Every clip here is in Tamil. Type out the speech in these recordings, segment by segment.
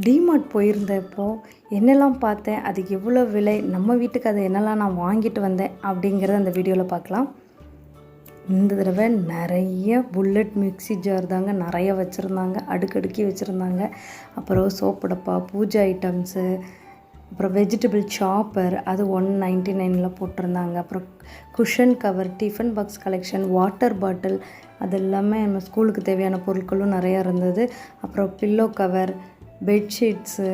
டிமார்ட் போயிருந்தப்போ என்னெல்லாம் பார்த்தேன், அதுக்கு எவ்வளோ விலை, நம்ம வீட்டுக்கு அதை என்னெல்லாம் நான் வாங்கிட்டு வந்தேன் அப்படிங்கிறத அந்த வீடியோவில் பார்க்கலாம். இந்த தடவை நிறைய புல்லட் மிக்ஸி ஜார் தாங்க நிறைய வச்சுருந்தாங்க, அடுக்கடுக்கி வச்சுருந்தாங்க. அப்புறம் சோப்பு டப்பா, பூஜை ஐட்டம்ஸு, அப்புறம் வெஜிடபிள் சாப்பர் அது 199 போட்டிருந்தாங்க. அப்புறம் cushion cover, tiffin box collection, water bottle, அது எல்லாமே நம்ம ஸ்கூலுக்கு தேவையான பொருட்களும் நிறையா இருந்தது. அப்புறம் பில்லோ கவர், பெட்ஷீட்ஸு,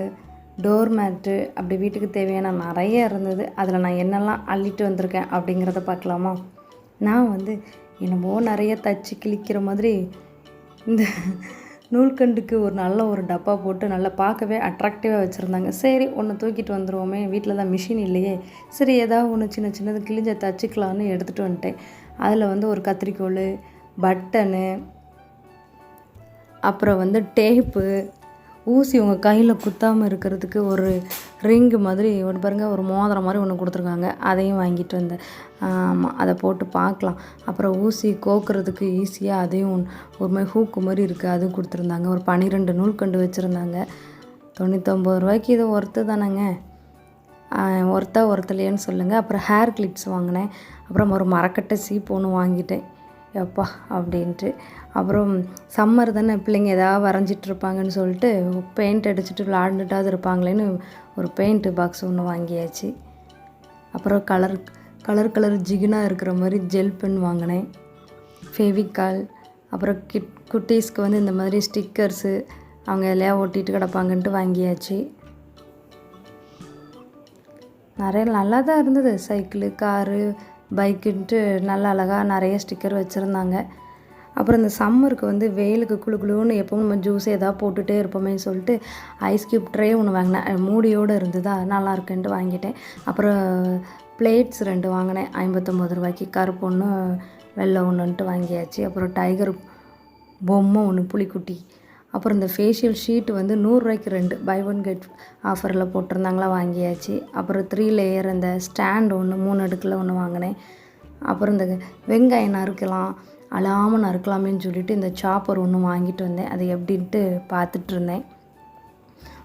டோர் மேட்டு, அப்படி வீட்டுக்கு தேவையான நிறைய இருந்தது. அதில் நான் என்னெல்லாம் அள்ளிட்டு வந்திருக்கேன் அப்படிங்கிறத பார்க்கலாமா? நான் என்னமோ நிறைய தச்சு கிழிக்கிற மாதிரி இந்த நூல்கண்டுக்கு ஒரு டப்பா போட்டு நல்லா பார்க்கவே அட்ராக்டிவாக வச்சுருந்தாங்க. சரி, ஒன்று தூக்கிட்டு வந்துடுவோமே, வீட்டில் தான் மிஷின் இல்லையே, சரி ஏதாவது ஒன்று சின்ன சின்னது கிழிஞ்ச தச்சுக்கலான்னு எடுத்துகிட்டு வந்துட்டேன். அதில் ஒரு கத்திரிக்கோல், பட்டனு, அப்புறம் டேப்பு, ஊசி உங்கள் கையில் குத்தாமல் இருக்கிறதுக்கு ஒரு ரிங்கு மாதிரி ஒன்று பாருங்கள், ஒரு மோதிரம் மாதிரி ஒன்று கொடுத்துருக்காங்க, அதையும் வாங்கிட்டு வந்தேன். அதை போட்டு பார்க்கலாம். அப்புறம் ஊசி கோக்குறதுக்கு ஈஸியாக அதையும் ஒரு மாதிரி ஹூக்கு மாதிரி இருக்குது, அதுவும் கொடுத்துருந்தாங்க. ஒரு 12 நூல்கண்டு வச்சுருந்தாங்க. 99 ரூபாய்க்கு இது ஒர்த்து தானேங்க, ஒர்த்தலையேன்னு சொல்லுங்கள். அப்புறம் ஹேர் கிளிப்ஸ் வாங்கினேன். அப்புறம் ஒரு மரக்கட்டை சீப்பு ஒன்று வாங்கிட்டேன், எப்பா அப்படின்ட்டு. அப்புறம் சம்மர் தானே, பிள்ளைங்க எதாவது வரைஞ்சிட்ருப்பாங்கன்னு சொல்லிட்டு பெயிண்ட் அடிச்சுட்டு விளாண்டுட்டாவது இருப்பாங்களேன்னு ஒரு பெயிண்ட்டு பாக்ஸ் ஒன்று வாங்கியாச்சு. அப்புறம் கலர் ஜிகினாக இருக்கிற மாதிரி ஜெல் பென் வாங்கினேன், ஃபெவிகால். அப்புறம் குட்டீஸ்க்கு இந்த மாதிரி ஸ்டிக்கர்ஸு அவங்க எல்லையா ஒட்டிட்டு கிடப்பாங்கன்ட்டு வாங்கியாச்சு. நிறைய நல்லா தான் இருந்தது, சைக்கிளு, காரு, பைக்குன்ட்டு நல்லா அழகாக நிறைய ஸ்டிக்கர் வச்சுருந்தாங்க. அப்புறம் இந்த சம்மருக்கு வெயிலுக்கு குளுன்னு எப்பவும் நம்ம ஜூஸ் எதாவது போட்டுகிட்டே இருப்போமே சொல்லிட்டு ஐஸ் க்யூப் ட்ரே ஒன்று வாங்கினேன், மூடியோடு இருந்ததா, நல்லா இருக்குன்ட்டு வாங்கிட்டேன். அப்புறம் பிளேட்ஸ் 2 வாங்கினேன், 59 ரூபாய்க்கு, கருப்பு ஒன்று வெள்ளை ஒன்றுன்ட்டு வாங்கியாச்சு. அப்புறம் டைகர் பொம்மை ஒன்று, புலிக்குட்டி. அப்புறம் இந்த ஃபேஷியல் ஷீட்டு 100 ரூபாய்க்கு 2, பை 1 கெட் ஆஃபரில் போட்டிருந்தாங்களா, வாங்கியாச்சு. அப்புறம் 3 லேயர் அந்த ஸ்டாண்ட் ஒன்று 3 அடுக்கில் ஒன்று வாங்கினேன். அப்புறம் இந்த வெங்காயம் நறுக்கலாம், அழாமல் நறுக்கலாமேன்னு சொல்லிவிட்டு இந்த சாப்பர் ஒன்று வாங்கிட்டு வந்தேன். அது எப்படின்ட்டு பார்த்துட்டு இருந்தேன்.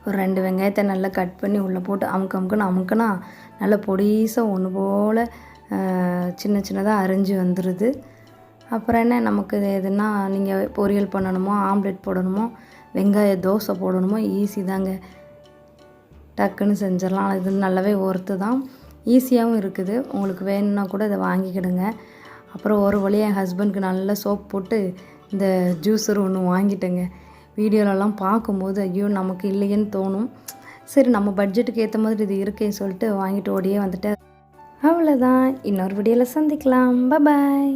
ஒரு 2 வெங்காயத்தை நல்லா கட் பண்ணி உள்ளே போட்டு அமுக்குனா நல்லா பொடிசாக ஒன்று போல் சின்ன சின்னதாக அரிஞ்சு வந்துடுது. அப்புறம் என்ன, நமக்கு எதுனா நீங்கள் பொரியல் பண்ணணுமோ, ஆம்லெட் போடணுமோ, வெங்காய தோசை போடணுமோ, ஈஸி தாங்க, டக்குன்னு செஞ்சிடலாம். இது நல்லாவே ஒர்த்து தான், ஈஸியாகவும் இருக்குது. உங்களுக்கு வேணும்னா கூட இதை வாங்கிக்கிடுங்க. அப்புறம் ஒரு வழியாக என் ஹஸ்பண்டுக்கு நல்லா சோப் போட்டு இந்த ஜூஸர் ஒன்று வாங்கிட்டேங்க. வீடியோலலாம் பார்க்கும்போது ஐயோ நமக்கு இல்லையேன்னு தோணும். சரி, நம்ம பட்ஜெட்டுக்கு ஏற்ற மாதிரி இது இருக்கேன்னு சொல்லிட்டு வாங்கிட்டு ஓடியே வந்துட்டேன். அவ்வளோதான், இன்னொரு வீடியோவில் சந்திக்கலாம். பாய்.